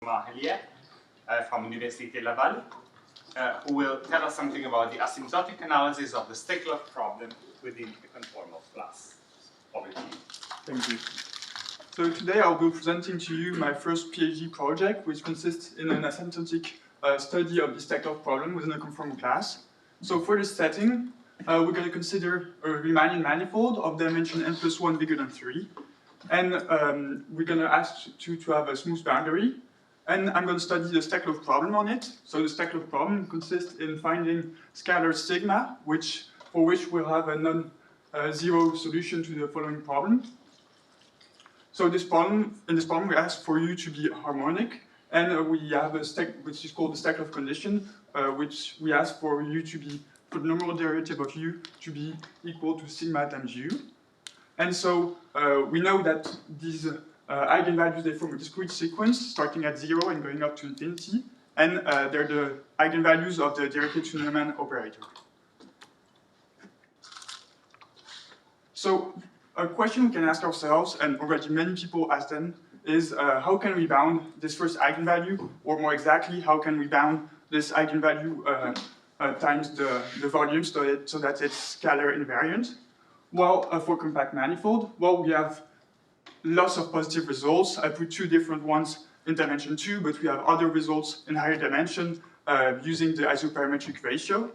Héliere from Université Laval, who will tell us something about the asymptotic analysis of the Steklov problem within a conformal class. Over to you. Thank you. So today I'll be presenting to you my first PhD project, which consists in an asymptotic study of the Steklov problem within a conformal class. So for this setting, we're going to consider a Riemannian manifold of dimension n+1 bigger than 3. And we're going to ask to have a smooth boundary. And I'm going to study the Steklov problem on it. So the Steklov problem consists in finding scalar sigma, for which we'll have a non-zero solution to the following problem. So in this problem we ask for U to be harmonic, and we have a which is called the Steklov condition, which we ask for U to be, for the normal derivative of U to be equal to sigma times U. And so we know that these eigenvalues, they form a discrete sequence starting at 0 and going up to infinity, and they're the eigenvalues of the Dirichlet-Neumann operator. So a question we can ask ourselves, and already many people ask them, is how can we bound this first eigenvalue, or more exactly, how can we bound this eigenvalue times the volume so that it's scalar invariant? Well, for compact manifold, well, we have lots of positive results. I put two different ones in dimension 2, but we have other results in higher dimension using the isoparametric ratio.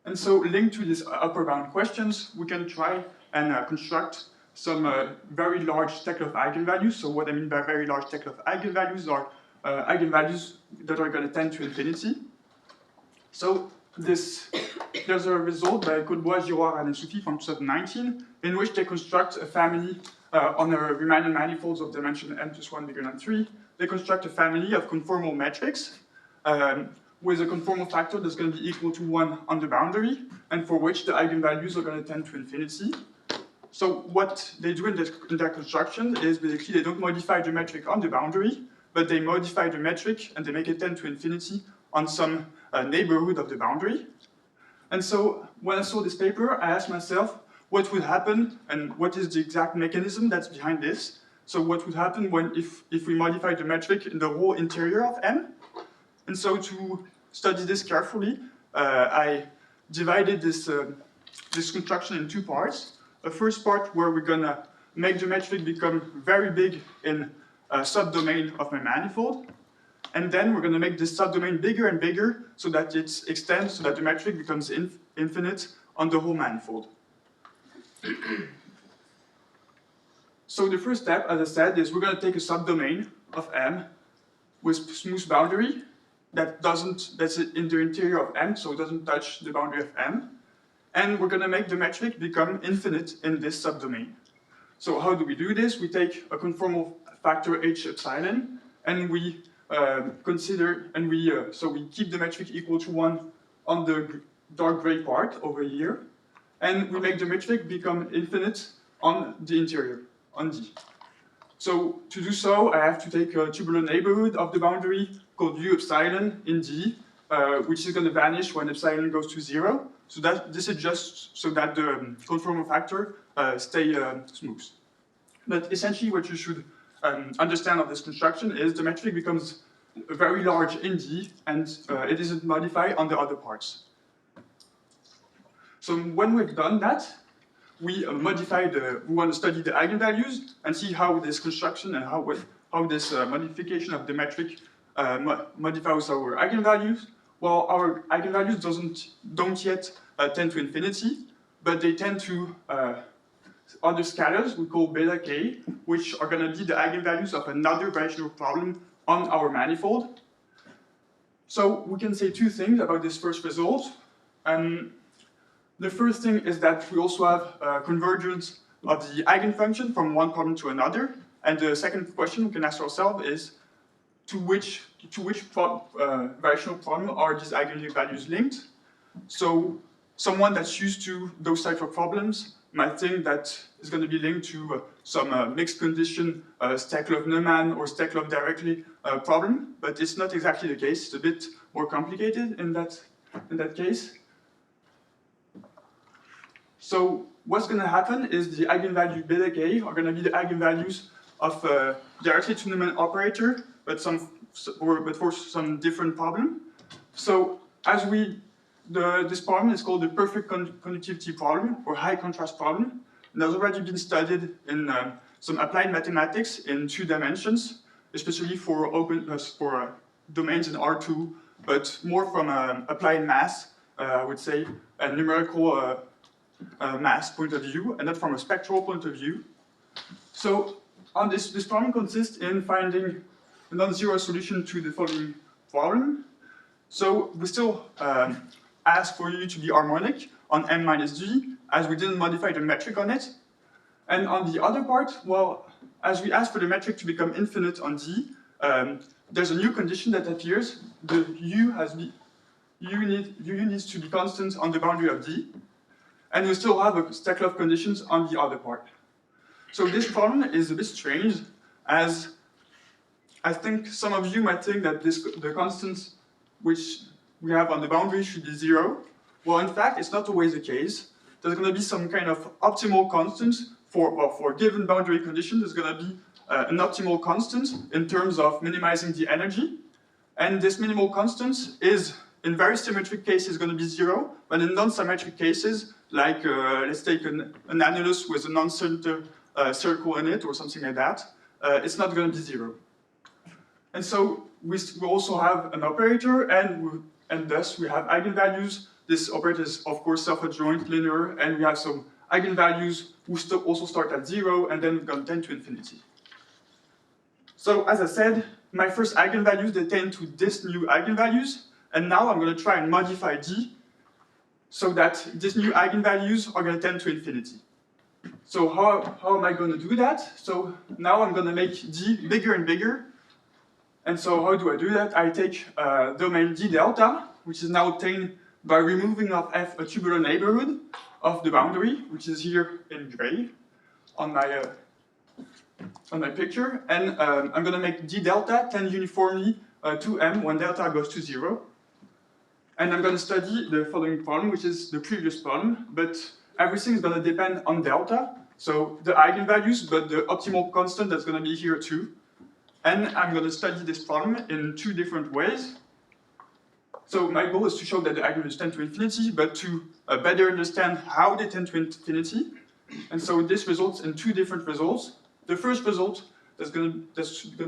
And so linked to these upper bound questions, we can try and construct some very large Steklov eigenvalues. So what I mean by very large Steklov eigenvalues are eigenvalues that are going to tend to infinity. So there's a result by Colbois, Girard, and Soufi from 2019, in which they construct a family on a Riemannian manifolds of dimension n+1 bigger than 3. They construct a family of conformal metrics with a conformal factor that's going to be equal to 1 on the boundary, and for which the eigenvalues are going to tend to infinity. So what they do in their construction is basically they don't modify the metric on the boundary, but they modify the metric and they make it tend to infinity on some neighborhood of the boundary. And so when I saw this paper, I asked myself what would happen and what is the exact mechanism that's behind this. So what would happen if we modify the metric in the whole interior of M? And so to study this carefully, I divided this construction in two parts. A first part where we're going to make the metric become very big in a subdomain of my manifold. And then we're going to make this subdomain bigger and bigger so that it extends, so that the metric becomes infinite on the whole manifold. So the first step, as I said, is we're going to take a subdomain of M with smooth boundary that's in the interior of M, so it doesn't touch the boundary of M. And we're going to make the metric become infinite in this subdomain. So how do we do this? We take a conformal factor h epsilon, and we so we keep the metric equal to 1 on the dark gray part over here, and we make the metric become infinite on the interior, on D. So to do so, I have to take a tubular neighborhood of the boundary called U epsilon in D, which is going to vanish when epsilon goes to 0. So this is just so that the conformal factor stay smooth. But essentially what you should understand of this construction is the metric becomes very large in D, and it isn't modified on the other parts. So when we've done that, we want to study the eigenvalues and see how this construction and how this modification of the metric modifies our eigenvalues. Well, our eigenvalues don't yet tend to infinity, but they tend to other scalars we call beta k, which are going to be the eigenvalues of another rational problem on our manifold. So we can say two things about this first result. The first thing is that we also have convergence of the eigenfunction from one problem to another. And the second question we can ask ourselves is to which rational problem are these eigenvalues linked? So someone that's used to those types of problems might think that it's going to be linked to some mixed condition Steklov-Neumann or Steklov directly problem, but it's not exactly the case. It's a bit more complicated in that case. So what's going to happen is the eigenvalue beta k are going to be the eigenvalues of directly to Neumann operator but for some different problem. So as this problem is called the perfect conductivity problem or high contrast problem. And has already been studied in some applied mathematics in 2 dimensions, especially for domains in R2, but more from applied math, I would say, a numerical math point of view, and not from a spectral point of view. So on this problem consists in finding a non-zero solution to the following problem. So we still ask for you to be harmonic on m minus g, as we didn't modify the metric on it. And on the other part, well, as we ask for the metric to become infinite on d, there's a new condition that appears. The u needs to be constant on the boundary of d, and we still have a Steklov conditions on the other part. So this problem is a bit strange, as I think some of you might think that the constants which we have on the boundary should be 0. Well, in fact, it's not always the case. There's going to be some kind of optimal constant for given boundary condition. There's going to be an optimal constant in terms of minimizing the energy. And this minimal constant is, in very symmetric cases, going to be 0, but in non-symmetric cases, like let's take an annulus with a non-center circle in it or something like that, it's not going to be 0. And so we also have an operator, and thus we have eigenvalues. This operator is, of course, self-adjoint, linear, and we have some eigenvalues who also start at 0 and then going to tend to infinity. So as I said, my first eigenvalues, they tend to this new eigenvalues, and now I'm going to try and modify d so that these new eigenvalues are going to tend to infinity. So how am I going to do that? So now I'm going to make d bigger and bigger. And so how do I do that? I take domain d delta, which is now obtained by removing of f a tubular neighborhood of the boundary, which is here in gray on my picture. And I'm going to make d delta tend uniformly to m when delta goes to 0. And I'm going to study the following problem, which is the previous problem, but everything is going to depend on delta. So the eigenvalues, but the optimal constant that's going to be here too. And I'm going to study this problem in 2 different ways. So my goal is to show that the eigenvalues tend to infinity, but to better understand how they tend to infinity. And so this results in 2 different results. The first result that's going to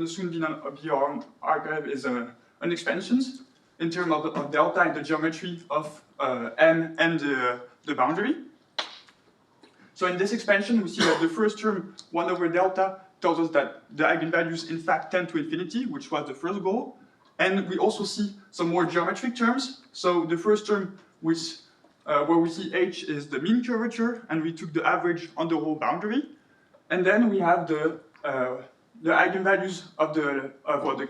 soon be on archive is an expansions in terms of delta and the geometry of m and the boundary. So in this expansion, we see that the first term, 1 over delta, tells us that the eigenvalues in fact tend to infinity, which was the first goal. And we also see some more geometric terms. So the first term, where we see h is the mean curvature, and we took the average on the whole boundary. And then we have the eigenvalues of the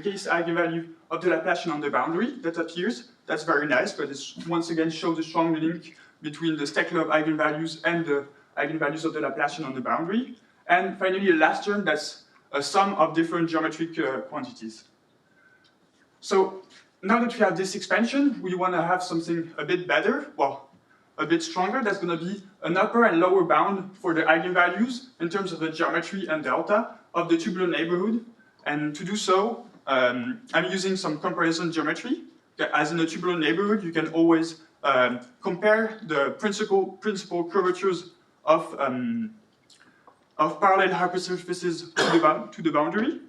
case eigenvalue of the Laplacian on the boundary that appears. That's very nice, but it once again shows a strong link between the Steklov eigenvalues and the eigenvalues of the Laplacian on the boundary. And finally, the last term, that's a sum of different geometric quantities. So now that we have this expansion, we want to have something a bit better, well, a bit stronger. That's going to be an upper and lower bound for the eigenvalues in terms of the geometry and delta of the tubular neighborhood. And to do so, I'm using some comparison geometry. As in the tubular neighborhood, you can always compare the principal curvatures of parallel hypersurfaces to the boundary,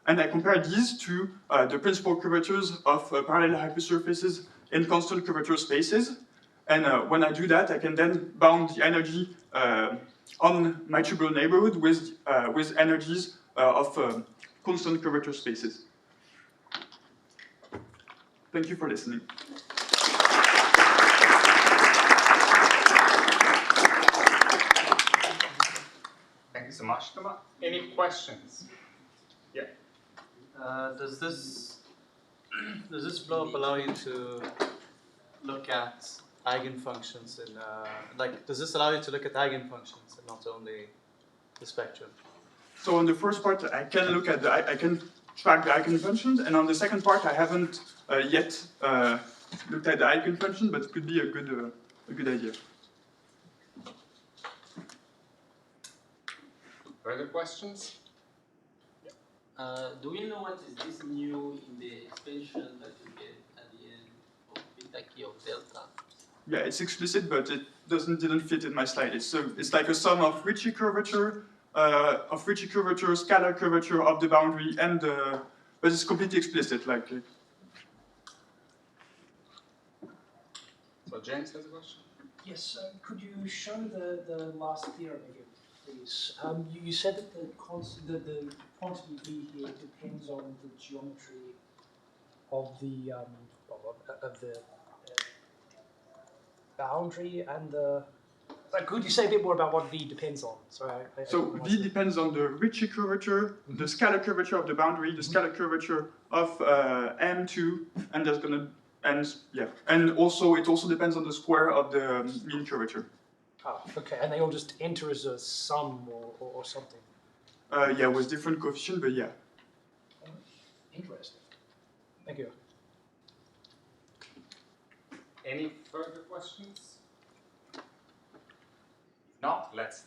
and I compare these to the principal curvatures of parallel hypersurfaces in constant curvature spaces. And when I do that, I can then bound the energy on my tubular neighborhood with energies of constant curvature spaces. Thank you for listening. Thank you so much, Thomas. Any questions? Yeah. Does this flow up allow you to look at eigenfunctions in does this allow you to look at eigenfunctions and not only the spectrum? So on the first part, I can track the eigenfunctions, and on the second part, I haven't yet looked at the eigenfunction, but it could be a good idea. Further questions? Do we know what is this mu in the expansion that you get at the end of beta k of delta? Yeah, it's explicit, but it didn't fit in my slide. It's like a sum of Ricci curvature, scalar curvature of the boundary, and but it's completely explicit. Like. So James has a question. Yes, could you show the last theorem again, please? You said that the quantity V here depends on the geometry of the boundary and the. Could you say a bit more about what V depends on? Sorry, So V depends on the Ricci curvature, the scalar curvature of the boundary, the scalar curvature of M2, and there's gonna and also it also depends on the square of the mean curvature. Oh, okay, and they all just enter as a sum or something. Yeah, with different coefficient, but yeah. Interesting. Thank you. Any further questions? If not, let's